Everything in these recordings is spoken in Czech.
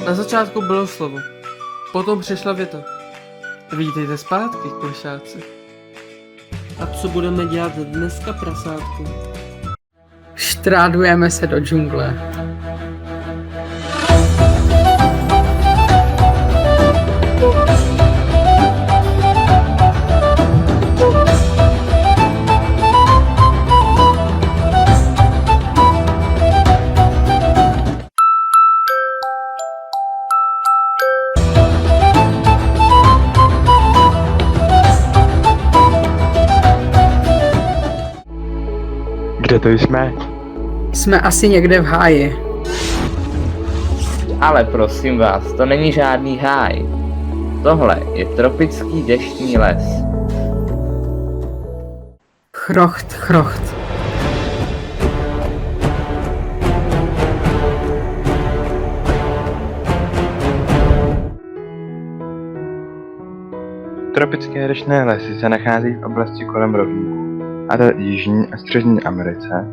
Na začátku bylo slovo, potom přišla věta. Vítejte zpátky, plišáci. A co budeme dělat dneska, prasátku? Štrádujeme se do džungle. Kde to jsme? Jsme asi někde v háji. Ale prosím vás, to není žádný háj. Tohle je tropický deštný les. Chrocht, chrocht. Tropické deštné lesy se nachází v oblasti kolem rovníku, a to Jižní a Střední Americe,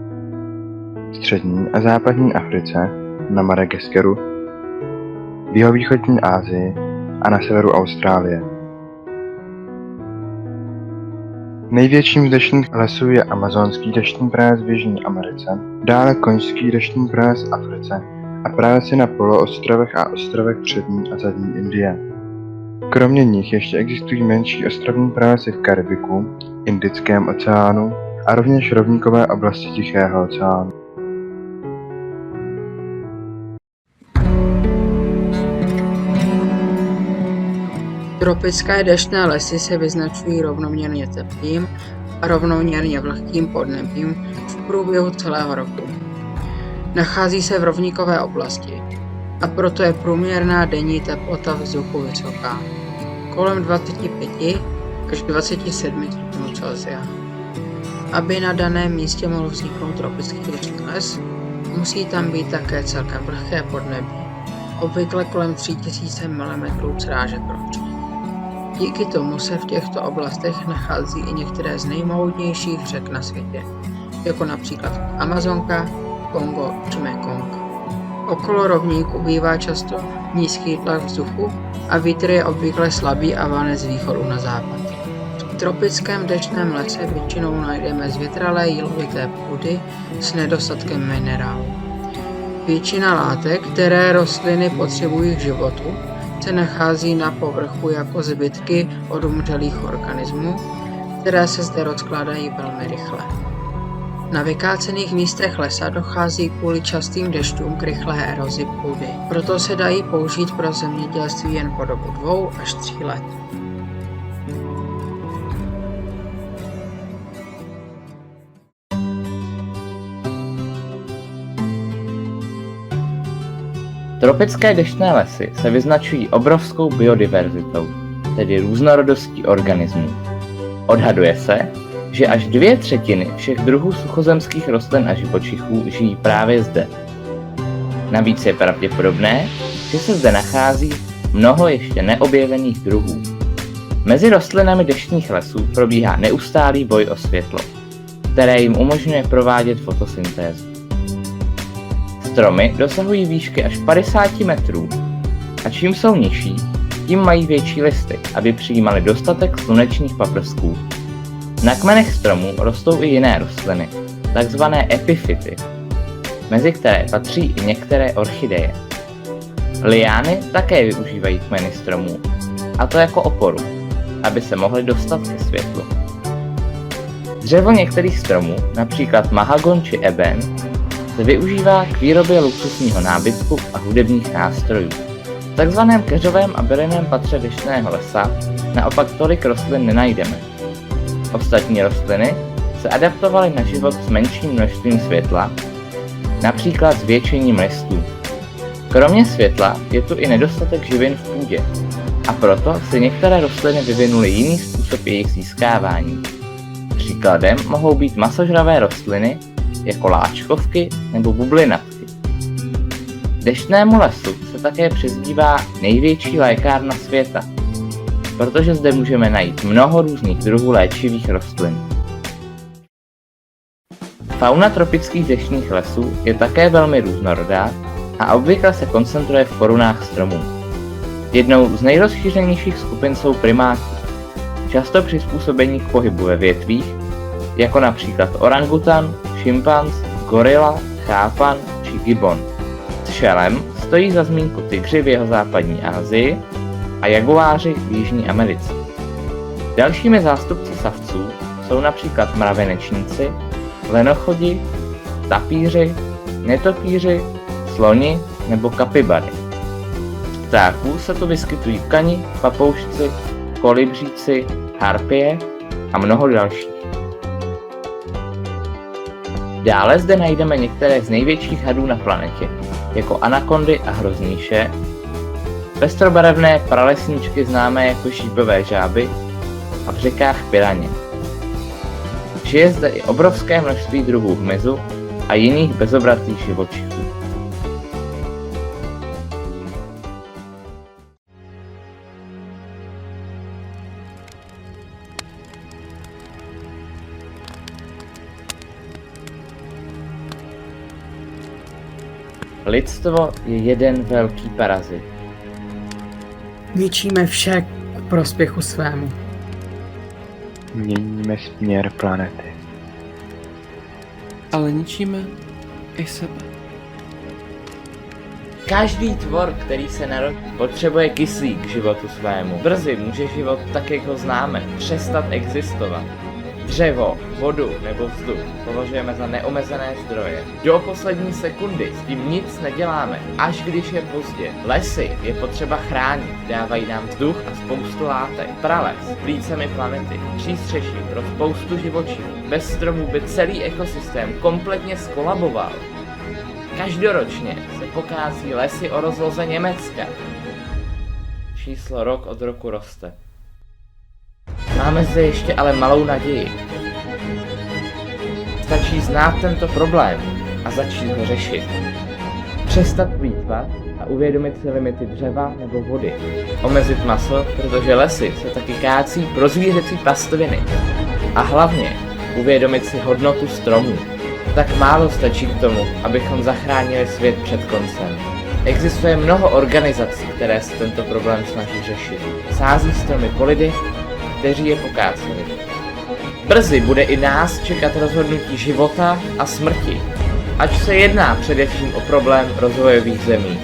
Střední a Západní Africe, na Madagaskaru, v jihovýchodní Asii a na severu Austrálie. Největším z deštných lesů je amazonský deštný prales v Jižní Americe, dále koňský deštný prales v Africe a pralesy na poloostrovech a ostrovech Přední a Zadní Indie. Kromě nich ještě existují menší ostrovní pralesy v Karibiku, Indickém oceánu a rovněž rovníkové oblasti Tichého oceánu. Tropické deštné lesy se vyznačují rovnoměrně teplým a rovnoměrně vlhkým podnebím v průběhu celého roku. Nachází se v rovníkové oblasti a proto je průměrná denní teplota vzduchu vysoká, kolem 25 až 27 stupňů Celsia. Aby na daném místě mohl vzniknout tropický deštný les, musí tam být také celkem vlhké podnebí, obvykle kolem 3000 mm srážek ročně. Díky tomu se v těchto oblastech nachází i některé z nejmohutnějších řek na světě, jako například Amazonka, Kongo či Mekong. Okolo rovníku bývá často nízký tlak vzduchu a vítr je obvykle slabý a vane z východu na západ. V tropickém deštném lese většinou najdeme zvětralé jílovité půdy s nedostatkem minerálů. Většina látek, které rostliny potřebují k životu, se nachází na povrchu jako zbytky od umřelých organismů, které se zde rozkládají velmi rychle. Na vykácených místech lesa dochází kvůli častým dešťům k rychlé erozi půdy, proto se dají použít pro zemědělství jen po dobu 2 až 3 let. Tropické deštné lesy se vyznačují obrovskou biodiverzitou, tedy různorodostí organismů. Odhaduje se, že až 2/3 všech druhů suchozemských rostlin a živočichů žijí právě zde. Navíc je pravděpodobné, že se zde nachází mnoho ještě neobjevených druhů. Mezi rostlinami deštných lesů probíhá neustálý boj o světlo, které jim umožňuje provádět fotosyntézu. Stromy dosahují výšky až 50 metrů a čím jsou nižší, tím mají větší listy, aby přijímaly dostatek slunečních paprsků. Na kmenech stromů rostou i jiné rostliny, takzvané epifyty, mezi které patří i některé orchideje. Liány také využívají kmeny stromů, a to jako oporu, aby se mohly dostat ke světlu. Dřevo některých stromů, například mahagon či eben, se využívá k výrobě luxusního nábytku a hudebních nástrojů. V takzvaném keřovém a bylinném patře deštného lesa naopak tolik rostlin nenajdeme. Ostatní rostliny se adaptovaly na život s menším množstvím světla, například zvětšením listů. Kromě světla je tu i nedostatek živin v půdě, a proto si některé rostliny vyvinuly jiný způsob jejich získávání. Příkladem mohou být masožravé rostliny, jako láčkovky nebo bublinatky. Deštnému lesu se také přezdívá největší lékárna světa, protože zde můžeme najít mnoho různých druhů léčivých rostlin. Fauna tropických deštných lesů je také velmi různorodá a obvykle se koncentruje v korunách stromů. Jednou z nejrozšířenějších skupin jsou primáti, často přizpůsobení k pohybu ve větvích, jako například orangutan, šimpanz, gorila, chápan či gibbon. S šelem stojí za zmínku tygři v jihozápadní Asii a jaguáři v Jižní Americe. Dalšími zástupci savců jsou například mravenečníci, lenochodi, tapíři, netopíři, sloni nebo kapibary. Z ptáků se tu vyskytují kani, papoušci, kolibříci, harpie a mnoho dalších. Dále zde najdeme některé z největších hadů na planetě, jako anakondy a hrozníše, pestrobarevné pralesníčky známé jako šípové žáby a v řekách piraně. Žije zde i obrovské množství druhů hmyzu a jiných bezobratých živočichů. Lidstvo je jeden velký parazit. Ničíme vše k prospěchu svému. Měníme směr planety. Ale ničíme i sebe. Každý tvor, který se narodí, potřebuje kyslík k životu svému. Brzy může život, tak jak ho známe, přestat existovat. Dřevo, vodu nebo vzduch považujeme za neomezené zdroje. Do poslední sekundy s tím nic neděláme, až když je pozdě. Lesy je potřeba chránit, dávají nám vzduch a spoustu látek. Prales, plícemi planety, přístřeší pro spoustu živočichů. Bez stromů by celý ekosystém kompletně skolaboval. Každoročně se pokází lesy o rozloze Německa. Číslo rok od roku roste. Máme zde ještě ale malou naději. Stačí znát tento problém a začít ho řešit. Přestat plýtvat a uvědomit si limity dřeva nebo vody. Omezit maso, protože lesy se taky kácí pro zvířecí pastviny. A hlavně uvědomit si hodnotu stromů. Tak málo stačí k tomu, abychom zachránili svět před koncem. Existuje mnoho organizací, které se tento problém snaží řešit. Sází stromy po lidech, kteří je pokáceli. Brzy bude i nás čekat rozhodnutí života a smrti, ač se jedná především o problém rozvojových zemí.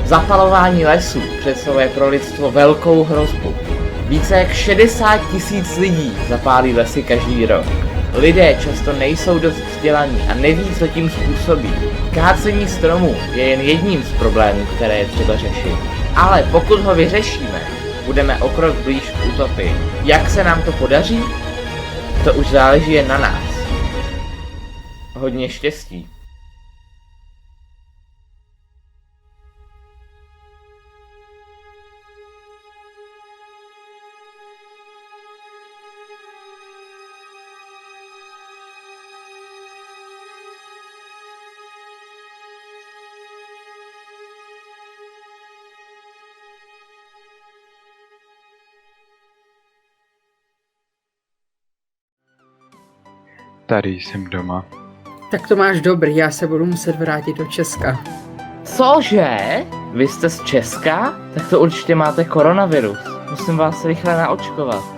Zapalování lesů představuje pro lidstvo velkou hrozbu. Více jak 60 000 lidí zapálí lesy každý rok. Lidé často nejsou dost vzdělaní a neví, co tím způsobí. Kácení stromů je jen jedním z problémů, které je třeba řešit. Ale pokud ho vyřešíme, budeme o krok blíž k utopii. Jak se nám to podaří? To už záleží jen na nás. Hodně štěstí. Tady jsem doma. Tak to máš dobrý, já se budu muset vrátit do Česka. Cože? Vy jste z Česka? Tak to určitě máte koronavirus. Musím vás rychle naočkovat.